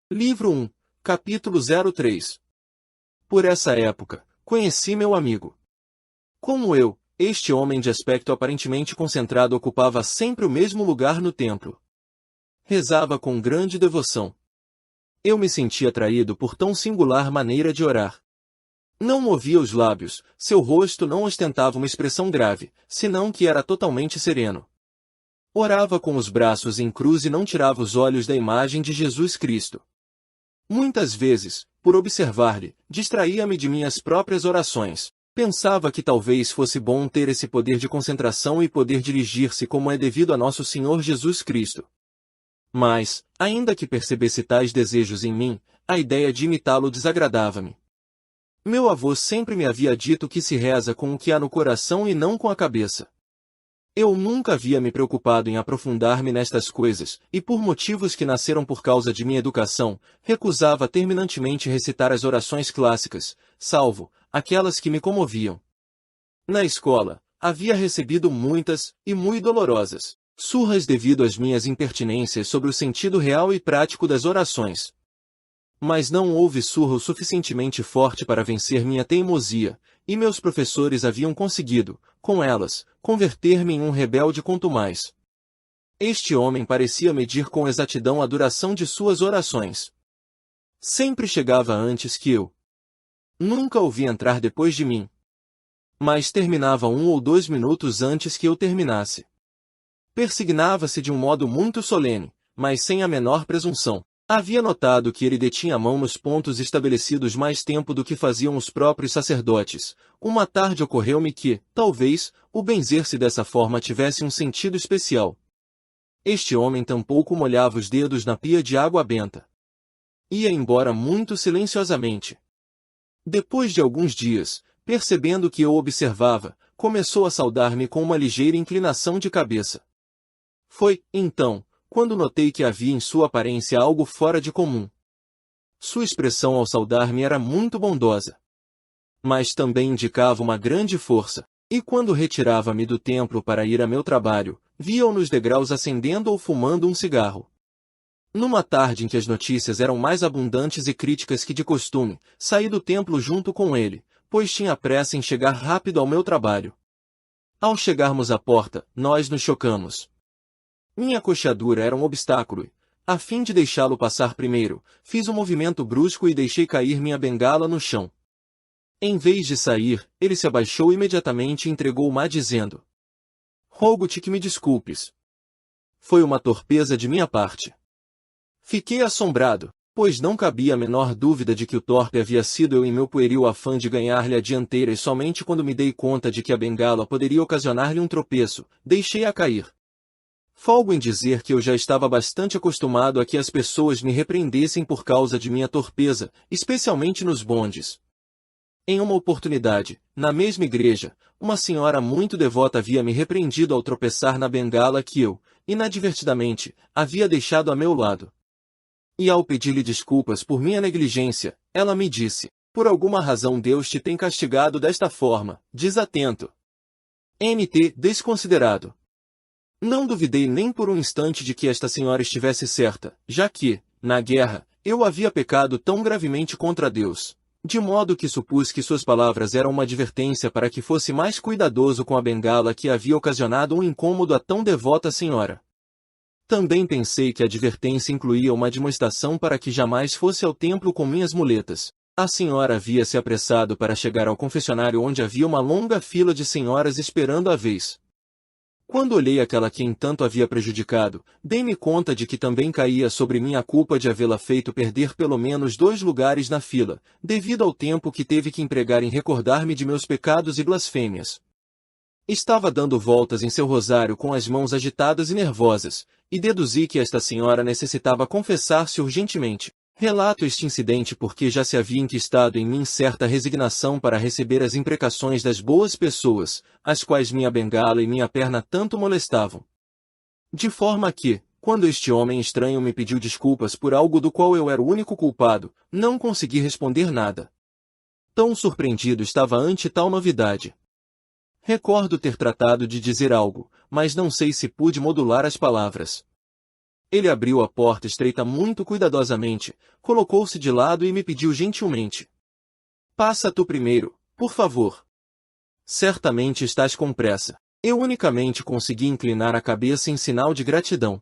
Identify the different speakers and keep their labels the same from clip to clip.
Speaker 1: Livro 1, capítulo 03. Por essa época, conheci meu amigo. Como eu, este homem de aspecto aparentemente concentrado ocupava sempre o mesmo lugar no templo. Rezava com grande devoção. Eu me sentia atraído por tão singular maneira de orar. Não movia os lábios, seu rosto não ostentava uma expressão grave, senão que era totalmente sereno. Orava com os braços em cruz e não tirava os olhos da imagem de Jesus Cristo. Muitas vezes, por observar-lhe, distraía-me de minhas próprias orações. Pensava que talvez fosse bom ter esse poder de concentração e poder dirigir-se como é devido a nosso Senhor Jesus Cristo. Mas, ainda que percebesse tais desejos em mim, a ideia de imitá-lo desagradava-me. Meu avô sempre me havia dito que se reza com o que há no coração e não com a cabeça. Eu nunca havia me preocupado em aprofundar-me nestas coisas, e por motivos que nasceram por causa de minha educação, recusava terminantemente recitar as orações clássicas, salvo aquelas que me comoviam. Na escola, havia recebido muitas, e muito dolorosas, surras devido às minhas impertinências sobre o sentido real e prático das orações. Mas não houve surra o suficientemente forte para vencer minha teimosia, e meus professores haviam conseguido, com elas, converter-me em um rebelde contumaz. Este homem parecia medir com exatidão a duração de suas orações. Sempre chegava antes que eu. Nunca o vi entrar depois de mim. Mas terminava 1 ou 2 minutos antes que eu terminasse. Persignava-se de um modo muito solene, mas sem a menor presunção. Havia notado que ele detinha a mão nos pontos estabelecidos mais tempo do que faziam os próprios sacerdotes. Uma tarde ocorreu-me que, talvez, o benzer-se dessa forma tivesse um sentido especial. Este homem tampouco molhava os dedos na pia de água benta. Ia embora muito silenciosamente. Depois de alguns dias, percebendo que eu observava, começou a saudar-me com uma ligeira inclinação de cabeça. Foi, então, quando notei que havia em sua aparência algo fora de comum. Sua expressão ao saudar-me era muito bondosa. Mas também indicava uma grande força, e quando retirava-me do templo para ir a meu trabalho, via-o nos degraus acendendo ou fumando um cigarro. Numa tarde em que as notícias eram mais abundantes e críticas que de costume, saí do templo junto com ele, pois tinha pressa em chegar rápido ao meu trabalho. Ao chegarmos à porta, nós nos chocamos. Minha coxadura era um obstáculo e, a fim de deixá-lo passar primeiro, fiz um movimento brusco e deixei cair minha bengala no chão. Em vez de sair, ele se abaixou imediatamente e entregou-ma dizendo: "Rogo-te que me desculpes. Foi uma torpeza de minha parte." Fiquei assombrado, pois não cabia a menor dúvida de que o torpe havia sido eu em meu pueril afã de ganhar-lhe a dianteira e somente quando me dei conta de que a bengala poderia ocasionar-lhe um tropeço, deixei-a cair. Folgo em dizer que eu já estava bastante acostumado a que as pessoas me repreendessem por causa de minha torpeza, especialmente nos bondes. Em uma oportunidade, na mesma igreja, uma senhora muito devota havia me repreendido ao tropeçar na bengala que eu, inadvertidamente, havia deixado a meu lado. E ao pedir-lhe desculpas por minha negligência, ela me disse: "Por alguma razão Deus te tem castigado desta forma, desatento. Nt. Desconsiderado." Não duvidei nem por um instante de que esta senhora estivesse certa, já que, na guerra, eu havia pecado tão gravemente contra Deus, de modo que supus que suas palavras eram uma advertência para que fosse mais cuidadoso com a bengala que havia ocasionado um incômodo a tão devota senhora. Também pensei que a advertência incluía uma admoestação para que jamais fosse ao templo com minhas muletas. A senhora havia se apressado para chegar ao confessionário onde havia uma longa fila de senhoras esperando a vez. Quando olhei aquela que entanto havia prejudicado, dei-me conta de que também caía sobre mim a culpa de havê-la feito perder pelo menos 2 lugares na fila, devido ao tempo que teve que empregar em recordar-me de meus pecados e blasfêmias. Estava dando voltas em seu rosário com as mãos agitadas e nervosas, e deduzi que esta senhora necessitava confessar-se urgentemente. Relato este incidente porque já se havia enquistado em mim certa resignação para receber as imprecações das boas pessoas, as quais minha bengala e minha perna tanto molestavam. De forma que, quando este homem estranho me pediu desculpas por algo do qual eu era o único culpado, não consegui responder nada. Tão surpreendido estava ante tal novidade. Recordo ter tratado de dizer algo, mas não sei se pude modular as palavras. Ele abriu a porta estreita muito cuidadosamente, colocou-se de lado e me pediu gentilmente: "Passa tu primeiro, por favor. Certamente estás com pressa." Eu unicamente consegui inclinar a cabeça em sinal de gratidão.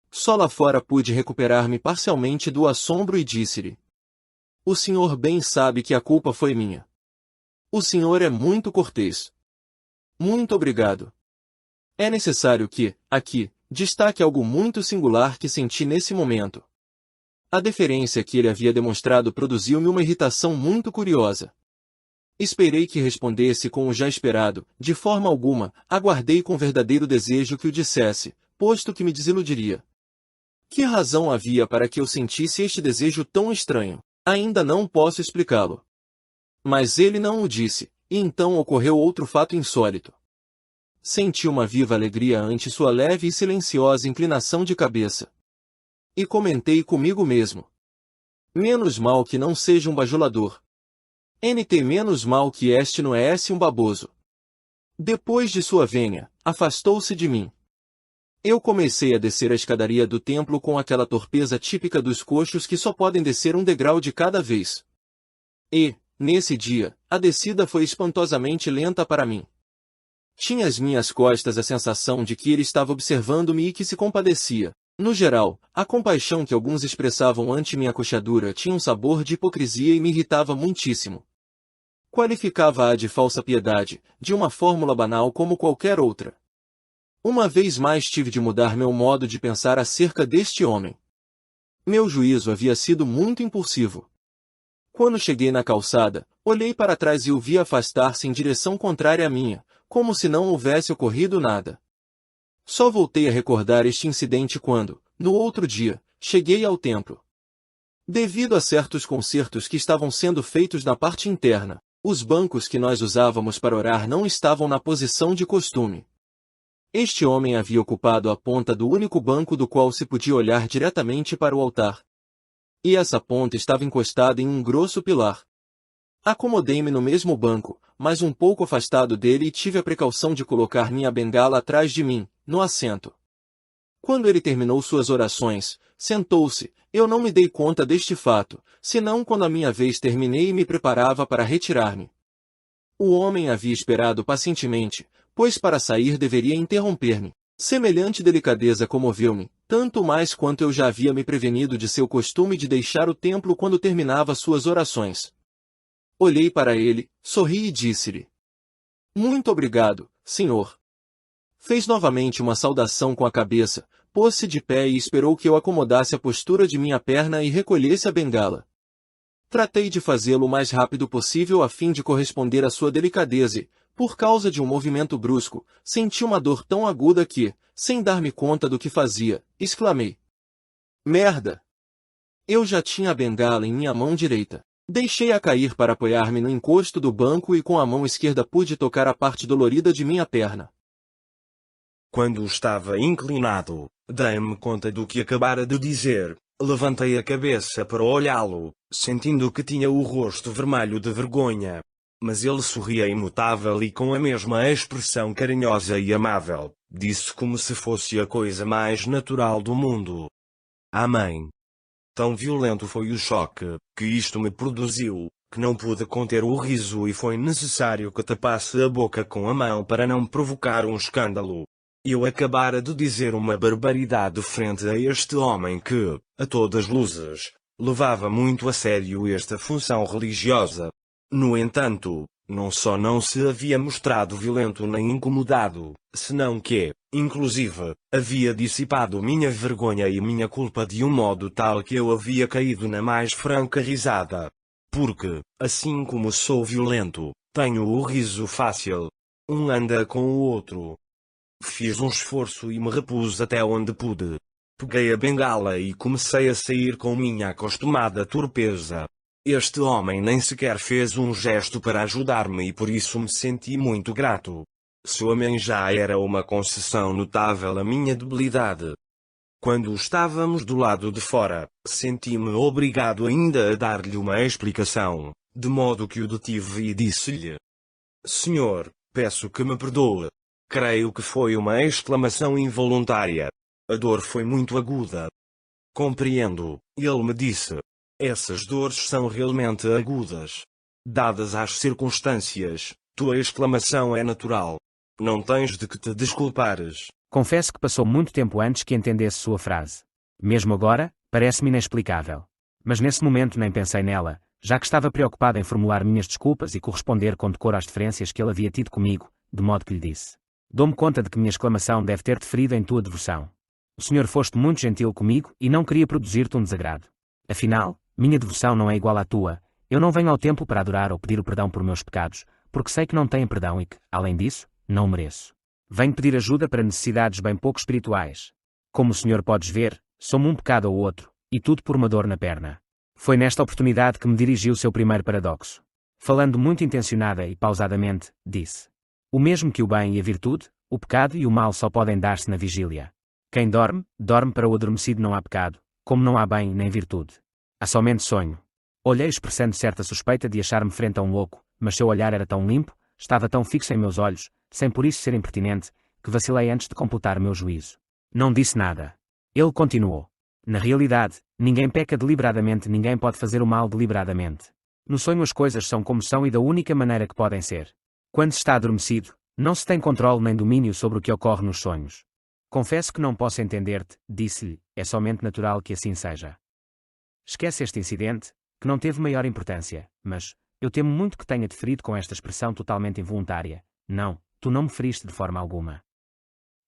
Speaker 1: Só lá fora pude recuperar-me parcialmente do assombro e disse-lhe: "O senhor bem sabe que a culpa foi minha. O senhor é muito cortês. Muito obrigado. É necessário que, aqui, destaque algo muito singular que senti nesse momento. A deferência que ele havia demonstrado produziu-me uma irritação muito curiosa. Esperei que respondesse com o já esperado, de forma alguma, aguardei com verdadeiro desejo que o dissesse, posto que me desiludiria. Que razão havia para que eu sentisse este desejo tão estranho? Ainda não posso explicá-lo. Mas ele não o disse, e então ocorreu outro fato insólito. Senti uma viva alegria ante sua leve e silenciosa inclinação de cabeça. E comentei comigo mesmo: menos mal que não seja um bajulador. NT menos mal que este não é um baboso. Depois de sua vênia, afastou-se de mim. Eu comecei a descer a escadaria do templo com aquela torpeza típica dos coxos que só podem descer um degrau de cada vez. E, nesse dia, a descida foi espantosamente lenta para mim. Tinha às minhas costas a sensação de que ele estava observando-me e que se compadecia. No geral, a compaixão que alguns expressavam ante minha coxadura tinha um sabor de hipocrisia e me irritava muitíssimo. Qualificava-a de falsa piedade, de uma fórmula banal como qualquer outra. Uma vez mais tive de mudar meu modo de pensar acerca deste homem. Meu juízo havia sido muito impulsivo. Quando cheguei na calçada, olhei para trás e o vi afastar-se em direção contrária à minha, como se não houvesse ocorrido nada. Só voltei a recordar este incidente quando, no outro dia, cheguei ao templo. Devido a certos consertos que estavam sendo feitos na parte interna, os bancos que nós usávamos para orar não estavam na posição de costume. Este homem havia ocupado a ponta do único banco do qual se podia olhar diretamente para o altar. E essa ponta estava encostada em um grosso pilar. Acomodei-me no mesmo banco, mas um pouco afastado dele e tive a precaução de colocar minha bengala atrás de mim, no assento. Quando ele terminou suas orações, sentou-se. Eu não me dei conta deste fato, senão quando a minha vez terminei e me preparava para retirar-me. O homem havia esperado pacientemente, pois para sair deveria interromper-me. Semelhante delicadeza comoveu-me, tanto mais quanto eu já havia me prevenido de seu costume de deixar o templo quando terminava suas orações. Olhei para ele, sorri e disse-lhe: "Muito obrigado, senhor." Fez novamente uma saudação com a cabeça, pôs-se de pé e esperou que eu acomodasse a postura de minha perna e recolhesse a bengala. Tratei de fazê-lo o mais rápido possível a fim de corresponder à sua delicadeza e, por causa de um movimento brusco, senti uma dor tão aguda que, sem dar-me conta do que fazia, exclamei: "Merda!" Eu já tinha a bengala em minha mão direita. Deixei-a cair para apoiar-me no encosto do banco e com a mão esquerda pude tocar a parte dolorida de minha perna.
Speaker 2: Quando estava inclinado, dei-me conta do que acabara de dizer. Levantei a cabeça para olhá-lo, sentindo que tinha o rosto vermelho de vergonha. Mas ele sorria imutável e com a mesma expressão carinhosa e amável, disse como se fosse a coisa mais natural do mundo: "Amém." Tão violento foi o choque que isto me produziu, que não pude conter o riso e foi necessário que tapasse a boca com a mão para não provocar um escândalo. Eu acabara de dizer uma barbaridade frente a este homem que, a todas luzes, levava muito a sério esta função religiosa. No entanto, não só não se havia mostrado violento nem incomodado, senão que, inclusive, havia dissipado minha vergonha e minha culpa de um modo tal que eu havia caído na mais franca risada. Porque, assim como sou violento, tenho o riso fácil. Um anda com o outro. Fiz um esforço e me repus até onde pude. Peguei a bengala e comecei a sair com minha acostumada torpeza. Este homem nem sequer fez um gesto para ajudar-me e por isso me senti muito grato. Seu amém já era uma concessão notável à minha debilidade. Quando estávamos do lado de fora, senti-me obrigado ainda a dar-lhe uma explicação, de modo que o detive e disse-lhe: "Senhor, peço que me perdoe." Creio que foi uma exclamação involuntária. A dor foi muito aguda. Compreendo, ele me disse. Essas dores são realmente agudas. Dadas as circunstâncias, tua exclamação é natural. Não tens de que te desculpares.
Speaker 3: Confesso que passou muito tempo antes que entendesse sua frase. Mesmo agora, parece-me inexplicável. Mas nesse momento nem pensei nela, já que estava preocupado em formular minhas desculpas e corresponder com decoro às diferenças que ele havia tido comigo, de modo que lhe disse: Dou-me conta de que minha exclamação deve ter-te ferido em tua devoção. O senhor foste muito gentil comigo e não queria produzir-te um desagrado. Afinal, minha devoção não é igual à tua. Eu não venho ao templo para adorar ou pedir o perdão por meus pecados, porque sei que não tenho perdão e que, além disso, não o mereço. Venho pedir ajuda para necessidades bem pouco espirituais. Como o senhor podes ver, sou-me um pecado ou outro, e tudo por uma dor na perna. Foi nesta oportunidade que me dirigiu seu primeiro paradoxo. Falando muito intencionada e pausadamente, disse: O mesmo que o bem e a virtude, o pecado e o mal só podem dar-se na vigília. Quem dorme, dorme. Para o adormecido não há pecado, como não há bem nem virtude. Há somente sonho. Olhei expressando certa suspeita de achar-me frente a um louco, mas seu olhar era tão limpo, estava tão fixo em meus olhos, sem por isso ser impertinente, que vacilei antes de completar meu juízo. Não disse nada. Ele continuou: Na realidade, ninguém peca deliberadamente, ninguém pode fazer o mal deliberadamente. No sonho as coisas são como são e da única maneira que podem ser. Quando se está adormecido, não se tem controle nem domínio sobre o que ocorre nos sonhos. Confesso que não posso entender-te, disse-lhe, é somente natural que assim seja. Esquece este incidente, que não teve maior importância, mas eu temo muito que tenha-te ferido com esta expressão totalmente involuntária. Não, tu não me feriste de forma alguma.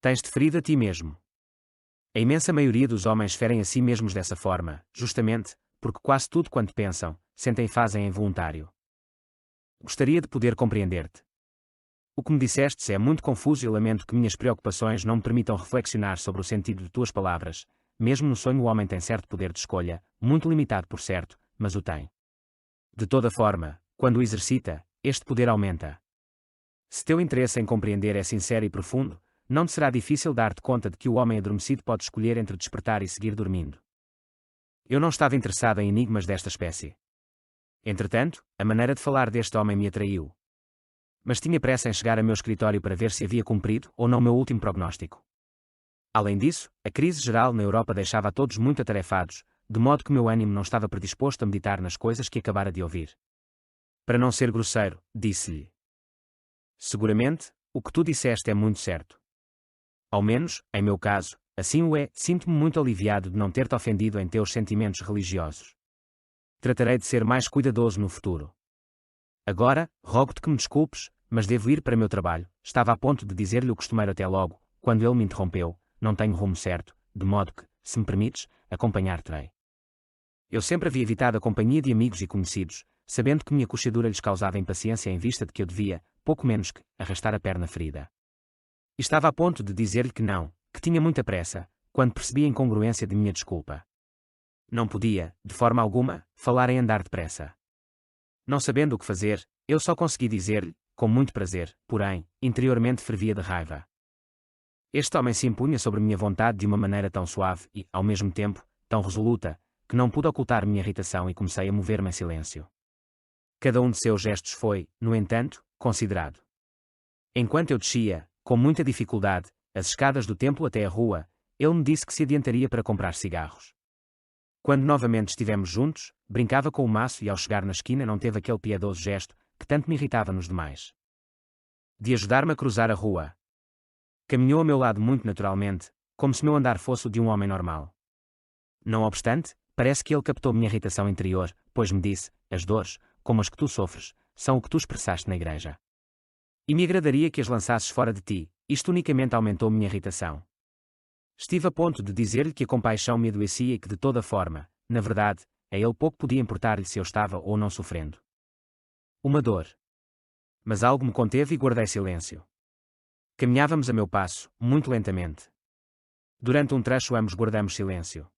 Speaker 3: Tens-te ferido a ti mesmo. A imensa maioria dos homens ferem a si mesmos dessa forma, justamente, porque quase tudo quanto pensam, sentem e fazem é involuntário. Gostaria de poder compreender-te. O que me disseste é muito confuso e lamento que minhas preocupações não me permitam reflexionar sobre o sentido de tuas palavras. Mesmo no sonho o homem tem certo poder de escolha, muito limitado por certo, mas o tem. De toda forma, quando o exercita, este poder aumenta. Se teu interesse em compreender é sincero e profundo, não te será difícil dar-te conta de que o homem adormecido pode escolher entre despertar e seguir dormindo. Eu não estava interessado em enigmas desta espécie. Entretanto, a maneira de falar deste homem me atraiu. Mas tinha pressa em chegar a meu escritório para ver se havia cumprido ou não meu último prognóstico. Além disso, a crise geral na Europa deixava a todos muito atarefados, de modo que meu ânimo não estava predisposto a meditar nas coisas que acabara de ouvir. Para não ser grosseiro, disse-lhe: Seguramente, o que tu disseste é muito certo. Ao menos, em meu caso, assim o é. Sinto-me muito aliviado de não ter-te ofendido em teus sentimentos religiosos. Tratarei de ser mais cuidadoso no futuro. Agora, rogo-te que me desculpes, mas devo ir para meu trabalho. Estava a ponto de dizer-lhe o costumeiro até logo, quando ele me interrompeu: Não tenho rumo certo, de modo que, se me permites, acompanhar-te-ei. Eu sempre havia evitado a companhia de amigos e conhecidos, sabendo que minha coxadura lhes causava impaciência em vista de que eu devia, pouco menos que, arrastar a perna ferida. E estava a ponto de dizer-lhe que não, que tinha muita pressa, quando percebi a incongruência de minha desculpa. Não podia, de forma alguma, falar em andar depressa. Não sabendo o que fazer, eu só consegui dizer-lhe, com muito prazer, porém, interiormente fervia de raiva. Este homem se impunha sobre minha vontade de uma maneira tão suave e, ao mesmo tempo, tão resoluta, que não pude ocultar minha irritação e comecei a mover-me em silêncio. Cada um de seus gestos foi, no entanto, considerado. Enquanto eu descia, com muita dificuldade, as escadas do templo até a rua, ele me disse que se adiantaria para comprar cigarros. Quando novamente estivemos juntos, brincava com o maço e ao chegar na esquina não teve aquele piedoso gesto, que tanto me irritava nos demais, de ajudar-me a cruzar a rua. Caminhou a meu lado muito naturalmente, como se meu andar fosse o de um homem normal. Não obstante, parece que ele captou minha irritação interior, pois me disse: As dores, como as que tu sofres, são o que tu expressaste na igreja. E me agradaria que as lançasses fora de ti. Isto unicamente aumentou minha irritação. Estive a ponto de dizer-lhe que a compaixão me adoecia e que de toda forma, na verdade, a ele pouco podia importar-lhe se eu estava ou não sofrendo uma dor. Mas algo me conteve e guardei silêncio. Caminhávamos a meu passo, muito lentamente. Durante um trecho ambos guardamos silêncio.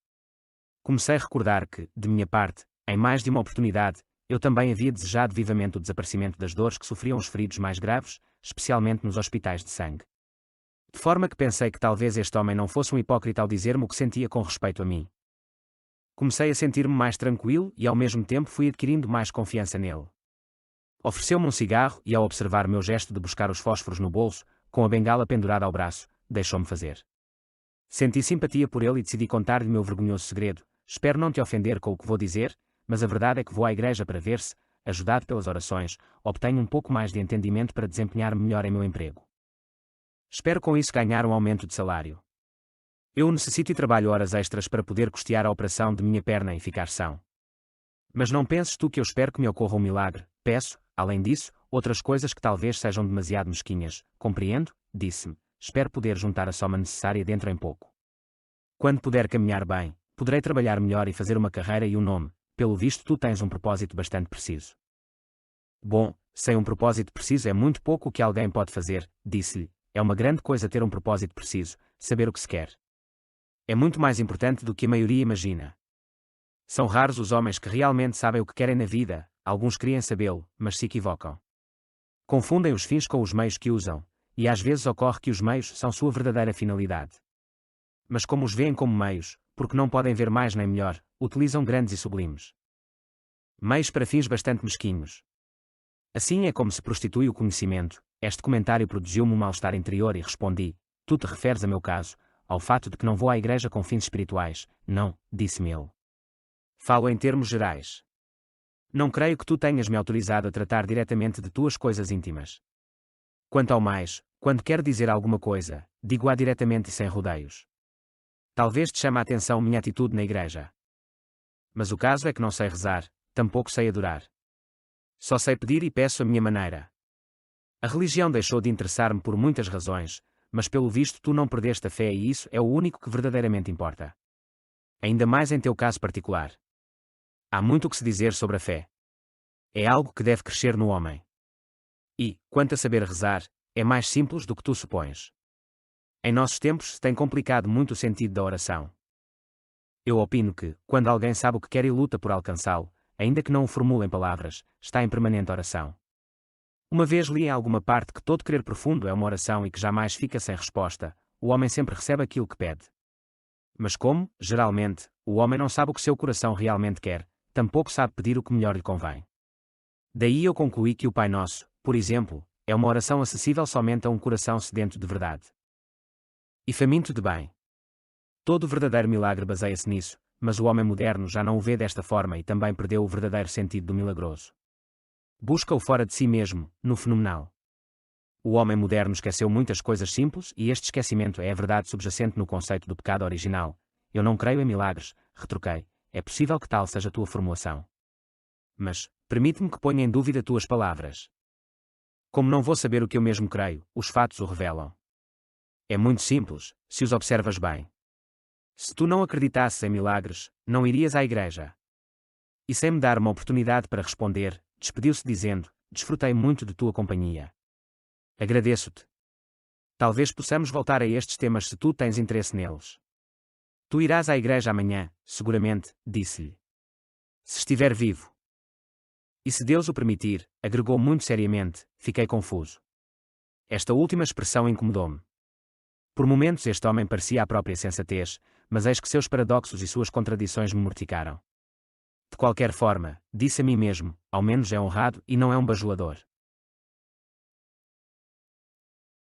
Speaker 3: Comecei a recordar que, de minha parte, em mais de uma oportunidade, eu também havia desejado vivamente o desaparecimento das dores que sofriam os feridos mais graves, especialmente nos hospitais de sangue. De forma que pensei que talvez este homem não fosse um hipócrita ao dizer-me o que sentia com respeito a mim. Comecei a sentir-me mais tranquilo e ao mesmo tempo fui adquirindo mais confiança nele. Ofereceu-me um cigarro e ao observar meu gesto de buscar os fósforos no bolso, com a bengala pendurada ao braço, deixou-me fazer. Senti simpatia por ele e decidi contar-lhe o meu vergonhoso segredo. Espero não te ofender com o que vou dizer, mas a verdade é que vou à igreja para ver se, ajudado pelas orações, obtenho um pouco mais de entendimento para desempenhar-me melhor em meu emprego. Espero com isso ganhar um aumento de salário. Eu necessito e trabalho horas extras para poder custear a operação de minha perna e ficar são. Mas não penses tu que eu espero que me ocorra um milagre. Peço, além disso, outras coisas que talvez sejam demasiado mesquinhas. Compreendo? Disse-me. Espero poder juntar a soma necessária dentro em pouco. Quando puder caminhar bem, poderei trabalhar melhor e fazer uma carreira e um nome. Pelo visto tu tens um propósito bastante preciso. Bom, sem um propósito preciso é muito pouco o que alguém pode fazer, disse-lhe. É uma grande coisa ter um propósito preciso, saber o que se quer. É muito mais importante do que a maioria imagina. São raros os homens que realmente sabem o que querem na vida, alguns querem sabê-lo, mas se equivocam. Confundem os fins com os meios que usam, e às vezes ocorre que os meios são sua verdadeira finalidade. Mas como os veem como meios, porque não podem ver mais nem melhor, utilizam grandes e sublimes meios para fins bastante mesquinhos. Assim é como se prostitui o conhecimento. Este comentário produziu-me um mal-estar interior e respondi: tu te referes a meu caso, ao fato de que não vou à igreja com fins espirituais. Não, disse-me ele. Falo em termos gerais. Não creio que tu tenhas me autorizado a tratar diretamente de tuas coisas íntimas. Quanto ao mais, quando quero dizer alguma coisa, digo-a diretamente e sem rodeios. Talvez te chame a atenção minha atitude na igreja. Mas o caso é que não sei rezar, tampouco sei adorar. Só sei pedir e peço a minha maneira. A religião deixou de interessar-me por muitas razões, mas pelo visto tu não perdeste a fé e isso é o único que verdadeiramente importa. Ainda mais em teu caso particular. Há muito o que se dizer sobre a fé. É algo que deve crescer no homem. E, quanto a saber rezar, é mais simples do que tu supões. Em nossos tempos se tem complicado muito o sentido da oração. Eu opino que, quando alguém sabe o que quer e luta por alcançá-lo, ainda que não o formule em palavras, está em permanente oração. Uma vez li em alguma parte que todo querer profundo é uma oração e que jamais fica sem resposta, o homem sempre recebe aquilo que pede. Mas como, geralmente, o homem não sabe o que seu coração realmente quer, tampouco sabe pedir o que melhor lhe convém. Daí eu concluí que o Pai Nosso, por exemplo, é uma oração acessível somente a um coração sedento de verdade e faminto de bem. Todo verdadeiro milagre baseia-se nisso, mas o homem moderno já não o vê desta forma e também perdeu o verdadeiro sentido do milagroso. Busca-o fora de si mesmo, no fenomenal. O homem moderno esqueceu muitas coisas simples e este esquecimento é a verdade subjacente no conceito do pecado original. Eu não creio em milagres, retruquei. É possível que tal seja a tua formulação. Mas, permite-me que ponha em dúvida tuas palavras. Como não vou saber o que eu mesmo creio, os fatos o revelam. É muito simples, se os observas bem. Se tu não acreditasses em milagres, não irias à igreja. E sem me dar uma oportunidade para responder, despediu-se dizendo: desfrutei muito de tua companhia. Agradeço-te. Talvez possamos voltar a estes temas se tu tens interesse neles. Tu irás à igreja amanhã, seguramente, disse-lhe. Se estiver vivo. E se Deus o permitir, agregou muito seriamente, fiquei confuso. Esta última expressão incomodou-me. Por momentos este homem parecia a própria sensatez, mas eis que seus paradoxos e suas contradições me mortificaram. De qualquer forma, disse a mim mesmo, ao menos é honrado e não é um bajulador.